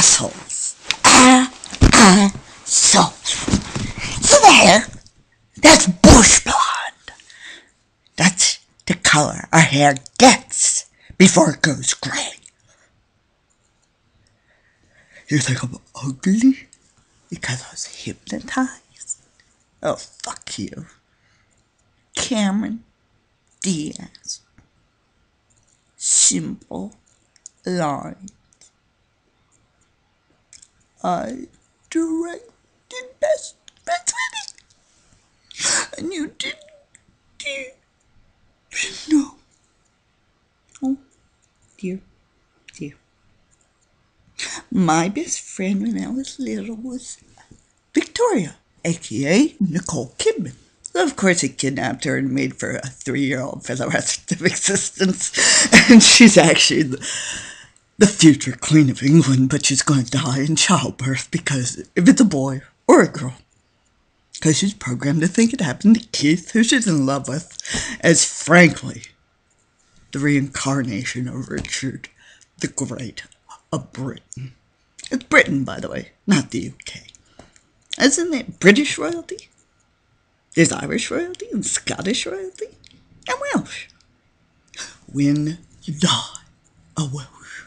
assholes. Assholes. See the hair? That's bush blonde. That's the color our hair gets before it goes gray. You think I'm ugly because I was hypnotized? Oh, fuck you. Cameron Diaz. Simple lines. I directed Best Friends, and you didn't no. Oh, dear. My best friend when I was little was Victoria, aka Nicole Kidman. Of course, he kidnapped her and made her a 3-year-old for the rest of existence. And she's actually the future Queen of England, but she's going to die in childbirth because if it's a boy or a girl. Because she's programmed to think it happened to Keith, who she's in love with, as frankly the reincarnation of Richard the Great of Britain. It's Britain, by the way, not the UK. Isn't it British royalty? There's Irish royalty and Scottish royalty and Welsh. When you die, a Welsh.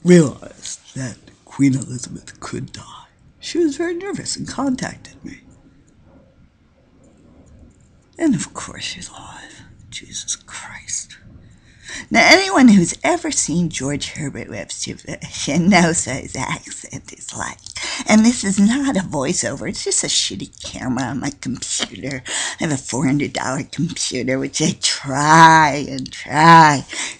Realized that Queen Elizabeth could die. She was very nervous and contacted me. And of course she's alive. Jesus Christ. Now, anyone who's ever seen George Herbert Webster knows what his accent is like. And this is not a voiceover, it's just a shitty camera on my computer. I have a $400 computer, which I try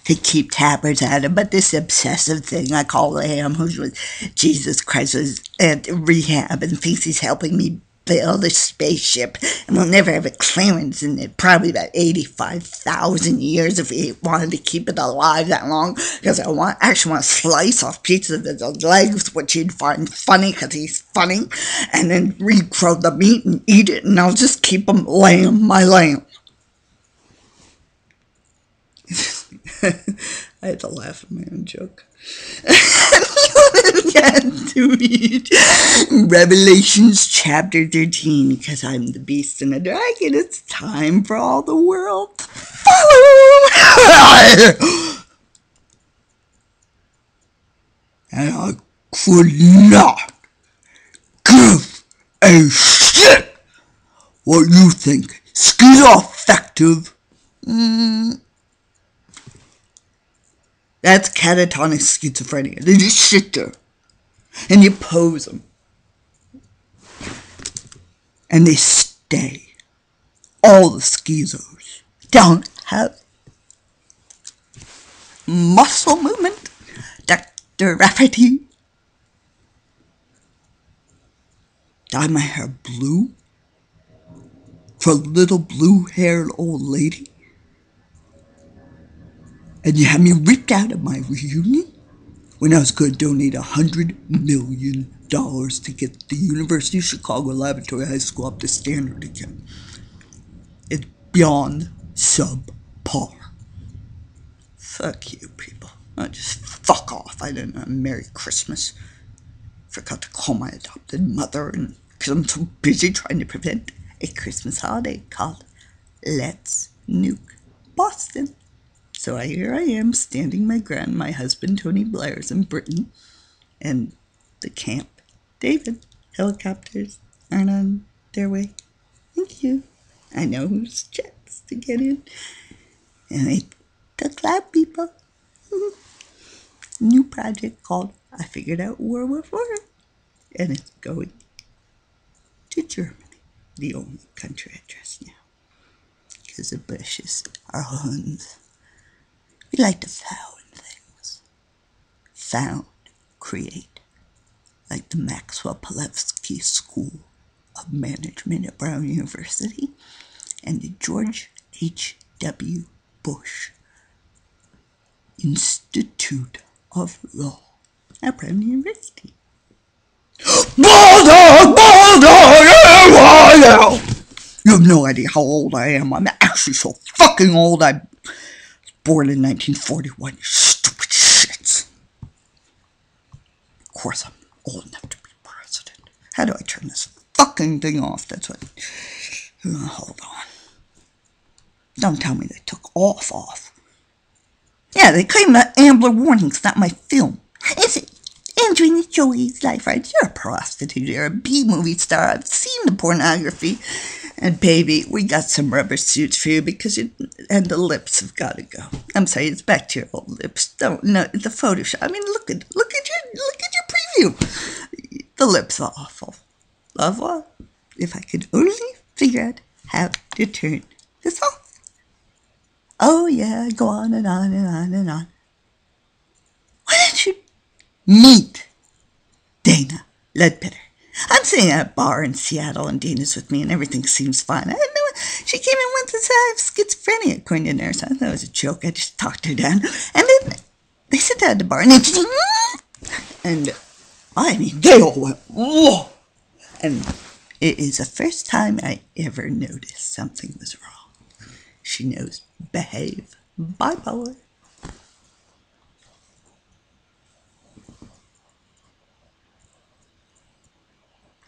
to keep tappers out of. But this obsessive thing I call Lamb, who was Jesus Christ, was at rehab and thinks he's helping me build a spaceship, and we'll never have a clearance in it, probably about 85,000 years if we wanted to keep it alive that long, because I actually want to slice off pieces of his legs, which you'd find funny because he's funny, and then regrow the meat and eat it, and I'll just keep him my lamb. I had to laugh at my own joke. To read Revelations chapter 13, because I'm the beast and the dragon. It's time for all the world to follow. And I could not give a shit what you think. Schizoaffective. That's catatonic schizophrenia. They just sit there. And you pose them. And they stay. All the schizos don't have muscle movement, dexterity. Dye my hair blue for a little blue-haired old lady. And you had me ripped out of my reunion when I was going to donate $100 million to get the University of Chicago Laboratory High School up to standard again. It's beyond subpar. Fuck you, people. Oh, just fuck off. I didn't know. Merry Christmas. Forgot to call my adopted mother because I'm so busy trying to prevent a Christmas holiday called Let's Nuke Boston. So here I am, standing my ground. My husband, Tony Blair's in Britain, and the Camp David helicopters aren't on their way. Thank you. I know whose jets to get in. And they took lab people. New project called I Figured Out World War IV. And it's going to Germany, the only country I trust now. Because the Bushes are Huns. We like to found things. Found, create. Like the Maxwell Palevsky School of Management at Brown University and the George H.W. Bush Institute of Law at Brown University. You have no idea how old I am. I'm actually so fucking old. I was born in 1941, you stupid shits. course I'm old enough to be president. How do I turn this fucking thing off? That's what... Hold on. Don't tell me they took off. Yeah, they claim that Amber Warning's not my film. Is it Angelina Jolie's life, right? You're a prostitute. You're a B-movie star. I've seen the pornography. And baby, we got some rubber suits for you because and the lips have got to go. I'm sorry, it's back to your old lips. Don't no, the Photoshop. I mean, look at your preview. The lips are awful. Love what? If I could only figure out how to turn this off. Oh yeah, go on and on and on and on. Why don't you meet Dana Ledbetter? I'm sitting at a bar in Seattle and Dana's with me and everything seems fine. I didn't know she came in once and said I have schizophrenia, according to the nurse. I thought it was a joke. I just talked her down. And then they sit down at the bar and I mean, they all went, whoa! And it is the first time I ever noticed something was wrong. She knows behave. Bipolar.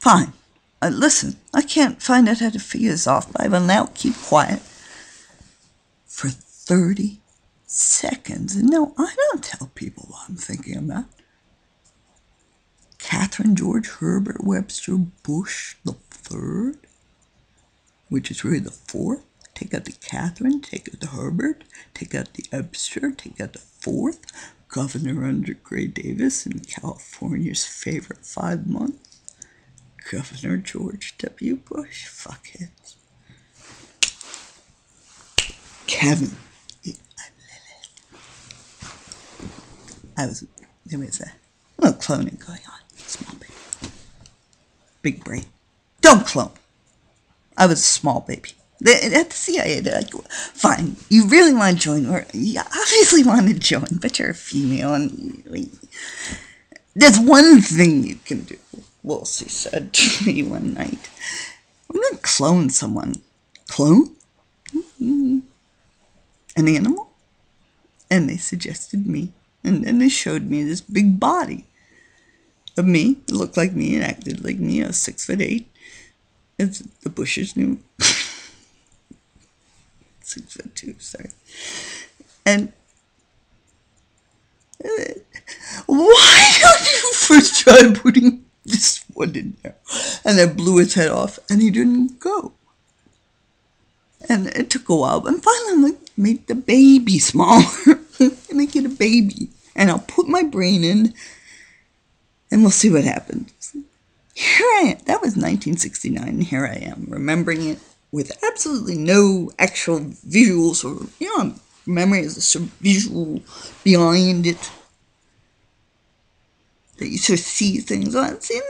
Fine. Listen, I can't find out how to figure this off, but I will now keep quiet for 30 seconds. And no, I don't tell people what I'm thinking about. Catherine George Herbert Webster Bush the Third, which is really the fourth. Take out the Catherine, take out the Herbert, take out the Webster, take out the fourth. Governor under Gray Davis in California's favorite 5 months. Governor George W. Bush. Fuckheads. Kevin. There was a little cloning going on. Small baby. Big brain. Don't clone. I was a small baby. At the CIA, they're like, fine, you really want to join, or you obviously want to join, but you're a female, and there's one thing you can do. Wolsey said to me one night, I'm going to clone someone. Clone? Mm-hmm. An animal? And they suggested me, and then they showed me this big body of me. It looked like me, it acted like me. I was 6'8". It's the Bushes knew. 6'2", sorry. And why don't you first try putting this one in there? And I blew his head off, and he didn't go. And it took a while, but finally I'm like, make the baby smaller. Make it a baby. And I'll put my brain in, and we'll see what happens. Here I am. That was 1969, and here I am, remembering it with absolutely no actual visuals or, memory is a visual behind it. That you sort of see things. Oh, it's in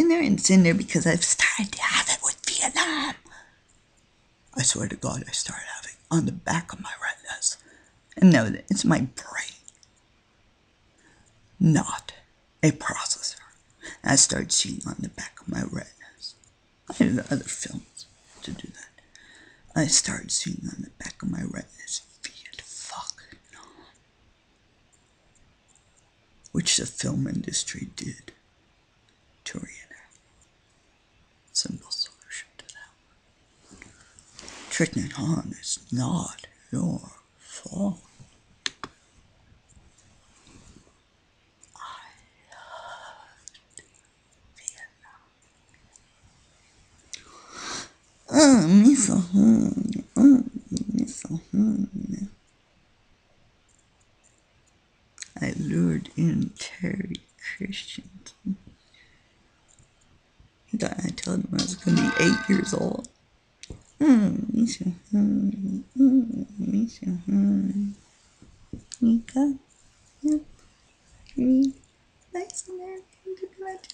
there, and it's in there because I've started to have it with Vietnam. I swear to God, I started having on the back of my retinas. And no, it's my brain, not a processor. And I started seeing on the back of my retinas. I had other films to do that. I started seeing on the back of my retinas Viet fucking Nam, which the film industry did to reenact. Simple solution to that. Trickman Han is not your fault. Me so hungry. Me so hungry. I lured in Terry Christensen. I told him I was going to be 8 years old. Me so hungry. Me so hungry. You got it. Read. Nice American diplomat.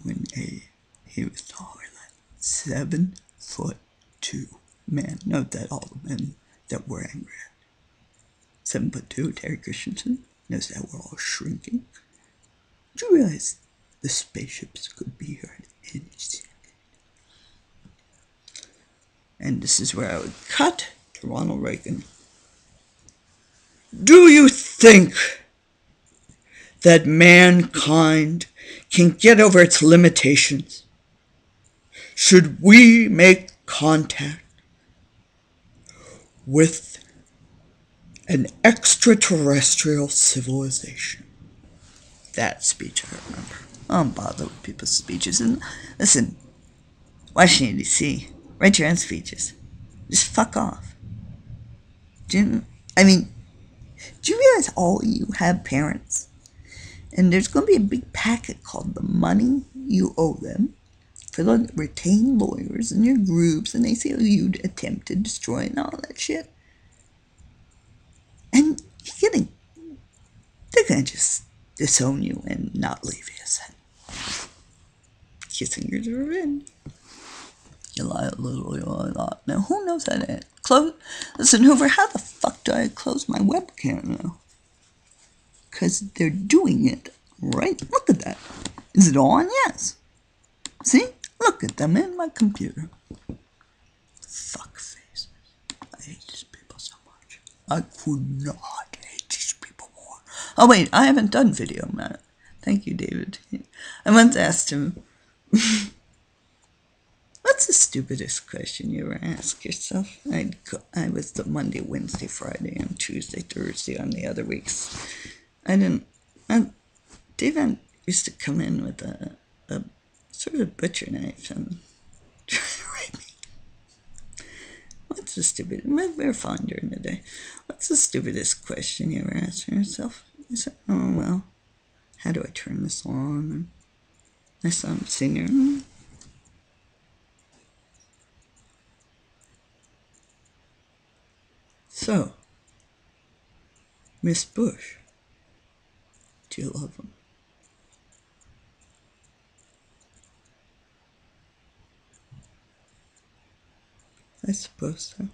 When he was taller than 7'2". Man, note that all the men that were angry at 7'2", Terry Christensen, knows that we're all shrinking. Do you realize the spaceships could be here at any second? And this is where I would cut to Ronald Reagan Do you think that mankind can get over its limitations? Should we make contact with an extraterrestrial civilization? That speech I remember. I don't bother with people's speeches. And listen, Washington, D.C., write your own speeches. Just fuck off. Do you realize all you have parents? And there's going to be a big packet called the money you owe them for the retained lawyers in your groups and ACLU attempt to destroy and all that shit. And they're going to just disown you and not leave you. So. Kissing your revenge. You lie a little, you lie a lot. Now, who knows how to close? Listen, Hoover, how the fuck do I close my webcam now? Because they're doing it, right? Look at that. Is it on? Yes. See? Look at them in my computer. Fuck faces. I hate these people so much. I could not hate these people more. Oh, wait, I haven't done video, Matt. Thank you, David. I once asked him, what's the stupidest question you ever ask yourself? I was the Monday, Wednesday, Friday, and Tuesday, Thursday on the other weeks. David used to come in with a sort of butcher knife and try to rape me. What's the stupidest? We're fine during the day. What's the stupidest question you ever asked yourself? You said, oh, well, how do I turn this on? And I saw him singing. So, Miss Bush, do you love him? I suppose so.